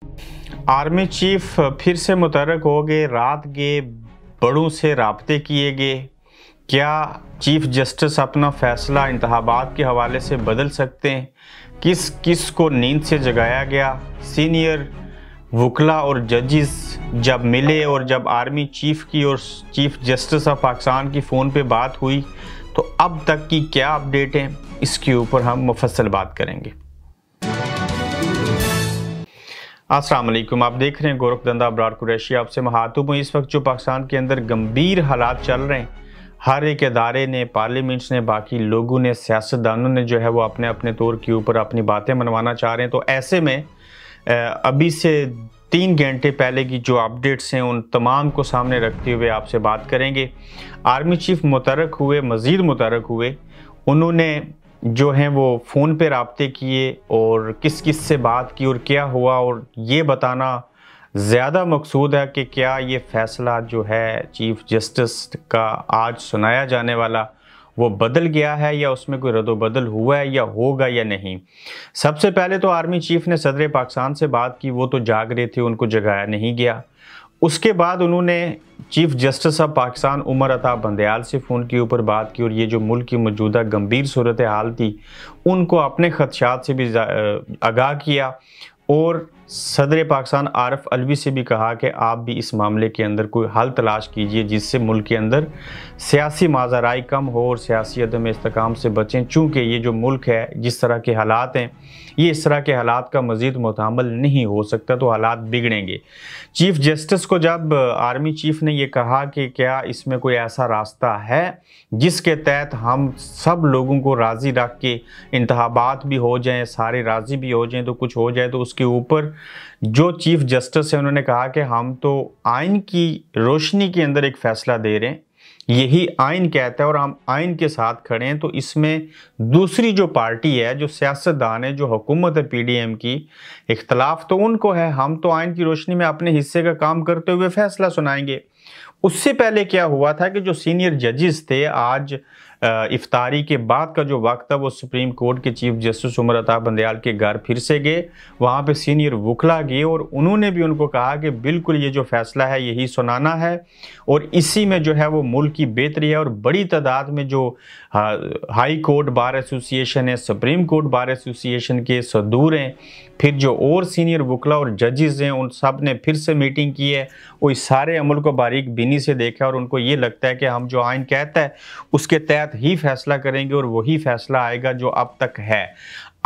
Army chief फिर से मुतहर्रिक हो गए। रात के बड़ों से राब्ते किए गए। क्या चीफ जस्टिस अपना फैसला इंतखाबात के हवाले से बदल सकते हैं? किस किस को नींद से जगाया गया? सीनियर वकला और जजेस जब मिले और जब आर्मी चीफ की और चीफ जस्टिस ऑफ पाकिस्तान की फ़ोन पे बात हुई तो अब तक की क्या अपडेट है, इसके ऊपर हम मुफस्सल बात करेंगे। अस्सलाम वालेकुम, आप देख रहे हैं गोरखधंधा अबरार कुरैशी। आपसे मुखातिब हूँ। इस वक्त जो पाकिस्तान के अंदर गंभीर हालात चल रहे हैं, हर एक इदारे ने, पार्लियामेंट्स ने, बाकी लोगों ने, सियासतदानों ने जो है वो अपने अपने तौर के ऊपर अपनी बातें मनवाना चाह रहे हैं। तो ऐसे में अभी से 3 घंटे पहले की जो अपडेट्स हैं उन तमाम को सामने रखते हुए आपसे बात करेंगे। आर्मी चीफ मुतहर्रिक हुए, मज़ीद मुतहर्रिक हुए। उन्होंने जो हैं वो फ़ोन पे राब्ते किए और किस किस से बात की और क्या हुआ, और ये बताना ज़्यादा मकसूद है कि क्या ये फ़ैसला जो है चीफ जस्टिस का आज सुनाया जाने वाला वो बदल गया है या उसमें कोई रद्द-ओ-बदल हुआ है या होगा या नहीं। सबसे पहले तो आर्मी चीफ ने सदर पाकिस्तान से बात की। वो तो जाग रहे थे, उनको जगाया नहीं गया। उसके बाद उन्होंने chief justice of Pakistan Umar Ata Bandial से फ़ोन के ऊपर बात की और ये जो मुल्क की मौजूदा गंभीर सूरत हाल थी उनको अपने खदशात से भी आगाह किया और सदर पाकिस्तान आरिफ अलवी से भी कहा कि आप भी इस मामले के अंदर कोई हल तलाश कीजिए जिससे मुल्क के अंदर सियासी माजराई कम हो और सियासी अदम इस्तेकाम से बचें। चूँकि ये जो मुल्क है, जिस तरह के हालात हैं, ये इस तरह के हालात का मज़ीद मुतामल नहीं हो सकता, तो हालात बिगड़ेंगे। चीफ जस्टिस को जब आर्मी चीफ ने ये कहा कि क्या इसमें कोई ऐसा रास्ता है जिसके तहत हम सब लोगों को राज़ी रख के इंतखाबात भी हो जाएं, सारे राज़ी भी हो जाएं, तो कुछ हो जाए, तो उसके ऊपर जो चीफ जस्टिस है उन्होंने कहा कि हम तो आइन की रोशनी के अंदर एक फ़ैसला दे रहे हैं, यही आइन कहता है और हम आइन के साथ खड़े हैं। तो इसमें दूसरी जो पार्टी है, जो सियासतदान है, जो हुकूमत है पीडीएम की, इख्तलाफ तो उनको है, हम तो आइन की रोशनी में अपने हिस्से का काम करते हुए फैसला सुनाएंगे। उससे पहले क्या हुआ था कि जो सीनियर जजेस थे, आज इफ्तारी के बाद का जो वक्त था वो सुप्रीम कोर्ट के चीफ जस्टिस उमर अता बंदयाल के घर फिर से गए। वहाँ पे सीनियर वकला गए और उन्होंने भी उनको कहा कि बिल्कुल ये जो फैसला है यही सुनाना है और इसी में जो है वो मुल्क की बेहतरी है। और बड़ी तादाद में जो हाई कोर्ट बार एसोसिएशन है, सुप्रीम कोर्ट बार एसोसिएशन के सदूर हैं, फिर जो और सीनियर वकला और जजेस हैं, उन सब ने फिर से मीटिंग की है। वो इस सारे अमल को बारीक बीनी से देखा और उनको ये लगता है कि हम जो आइन कहता है उसके तहत ही फैसला करेंगे और वही फैसला आएगा जो अब तक है।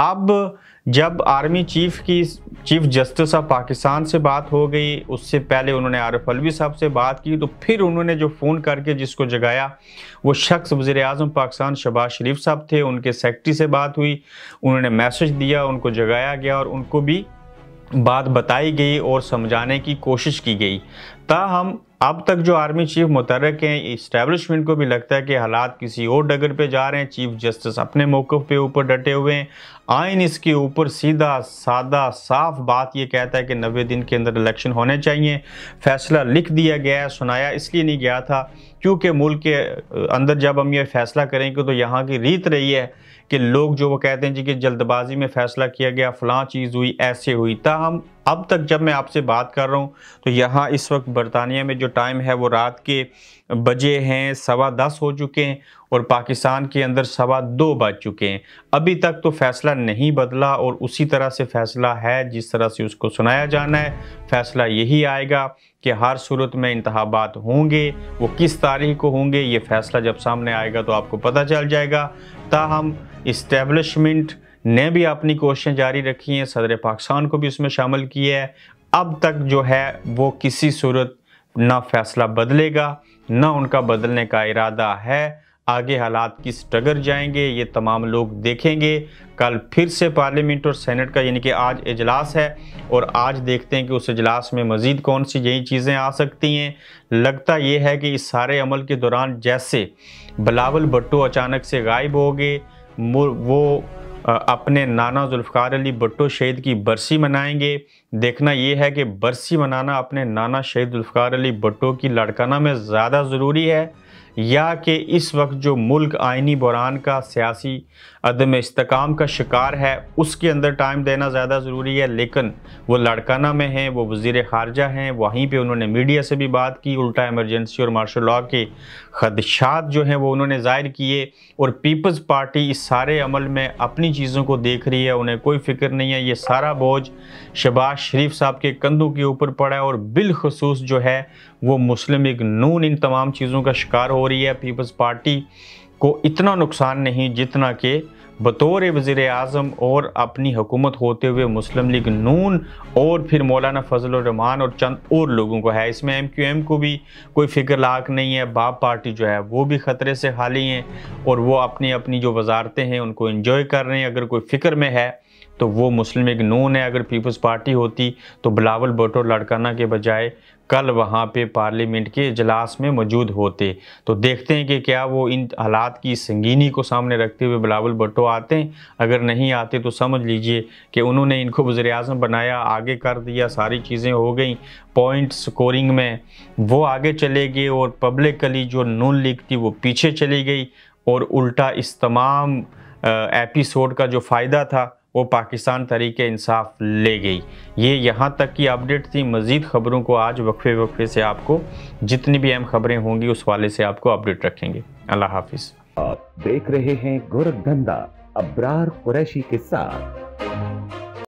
अब जब आर्मी चीफ की चीफ जस्टिस ऑफ पाकिस्तान से बात हो गई, उससे पहले उन्होंने आरिफ अलवी साहब से बात की, तो फिर उन्होंने जो फ़ोन करके जिसको जगाया वो शख्स वज़ीर आज़म पाकिस्तान शहबाज शरीफ साहब थे। उनके सेक्रेटरी से बात हुई, उन्होंने मैसेज दिया, उनको जगाया गया और उनको भी बात बताई गई और समझाने की कोशिश की गई। ताहम अब तक जो आर्मी चीफ मुतहर्रिक हैं, इस्टेब्लिशमेंट को भी लगता है कि हालात किसी और डगर पे जा रहे हैं। चीफ जस्टिस अपने मौक़िफ़ पे ऊपर डटे हुए हैं। आइन इसके ऊपर सीधा सादा साफ बात ये कहता है कि 90 दिन के अंदर इलेक्शन होने चाहिए। फैसला लिख दिया गया है, सुनाया इसलिए नहीं गया था क्योंकि मुल्क के अंदर जब हम ये फैसला करेंगे तो यहाँ की रीत रही है कि लोग जो वो कहते हैं जी कि जल्दबाजी में फ़ैसला किया गया, फ़लाँ चीज़ हुई, ऐसे हुई। ताहम अब तक जब मैं आपसे बात कर रहा हूँ तो यहाँ इस वक्त बरतानिया में जो टाइम है वो रात के बजे हैं 10:15 हो चुके हैं और पाकिस्तान के अंदर 2:15 बज चुके हैं। अभी तक तो फ़ैसला नहीं बदला और उसी तरह से फ़ैसला है जिस तरह से उसको सुनाया जाना है। फ़ैसला यही आएगा कि हर सूरत में इंतखाबात होंगे। वो किस तारीख को होंगे ये फ़ैसला जब सामने आएगा तो आपको पता चल जाएगा। ताहम इस्टेब्लिशमेंट ने भी अपनी कोशिशें जारी रखी हैं, सदर पाकिस्तान को भी उसमें शामिल किया है। अब तक जो है वो किसी सूरत ना फ़ैसला बदलेगा, ना उनका बदलने का इरादा है। आगे हालात किस डगर जाएंगे ये तमाम लोग देखेंगे। कल फिर से पार्लियामेंट और सेनेट का यानी कि आज इजलास है और आज देखते हैं कि उस इजलास में मज़ीद कौन सी नई चीज़ें आ सकती हैं। लगता ये है कि इस सारे अमल के दौरान जैसे बिलावल भुट्टो अचानक से गायब हो गए, वो अपने नाना जुल्फ़िकार अली भुट्टो शहीद की बरसी मनाएंगे। देखना ये है कि बरसी मनाना अपने नाना शहीद जुल्फ़िकार अली भुट्टो की लड़काना में ज़्यादा ज़रूरी है या कि इस वक्त जो मुल्क आइनी बहरान का, सियासी अदम इस्तेकाम का शिकार है, उसके अंदर टाइम देना ज़्यादा ज़रूरी है। लेकिन वो लाड़काना में हैं, वो वज़ीर ख़ारजा हैं, वहीं पे उन्होंने मीडिया से भी बात की, उल्टा इमरजेंसी और मार्शल लॉ के ख़दशात जो हैं वो उन्होंने ज़ाहिर किए। और पीपल्स पार्टी इस सारे अमल में अपनी चीज़ों को देख रही है, उन्हें कोई फ़िक्र नहीं है। ये सारा बोझ शहबाज शरीफ साहब के कंधों के ऊपर पड़ा है और बिलखसूस जो है वो मुस्लिम लीग नून इन तमाम चीज़ों का शिकार हो रही है। पीपल्स पार्टी को इतना नुकसान नहीं जितना कि बतौर वज़ीर आज़म और अपनी हुकूमत होते हुए मुस्लिम लीग नून और फिर मौलाना फजल रहमान और चंद और लोगों को है। इसमें MQM को भी कोई फ़िक्र लाक नहीं है। बाप पार्टी जो है वो भी ख़तरे से खाली हैं और वो अपनी अपनी जो वजारतें हैं उनको एंजॉय कर रहे हैं। अगर कोई फ़िक्र में है तो वो मुस्लिम लीग नून है। अगर पीपल्स पार्टी होती तो बिलावल भुट्टो लाड़काना के बजाय कल वहाँ पे पार्लियामेंट के इजलास में मौजूद होते। तो देखते हैं कि क्या वो इन हालात की संगीनी को सामने रखते हुए बिलावल भुट्टो आते हैं। अगर नहीं आते तो समझ लीजिए कि उन्होंने इनको वज़ीर आज़म बनाया, आगे कर दिया, सारी चीज़ें हो गई, पॉइंट स्कोरिंग में वो आगे चले गए और पब्लिकली जो नून लीग थी वो पीछे चली गई। और उल्टा इस तमाम एपिसोड का जो फ़ायदा था वो पाकिस्तान तहरीक इंसाफ ले गई। ये यहाँ तक की अपडेट थी। मज़ीद ख़बरों को आज वक्फे वक्फे से आपको जितनी भी अहम खबरें होंगी उस वाले से आपको अपडेट रखेंगे। अल्लाह हाफिज़। आप देख रहे हैं गोरखधंधा अब्रार कुरैशी के साथ।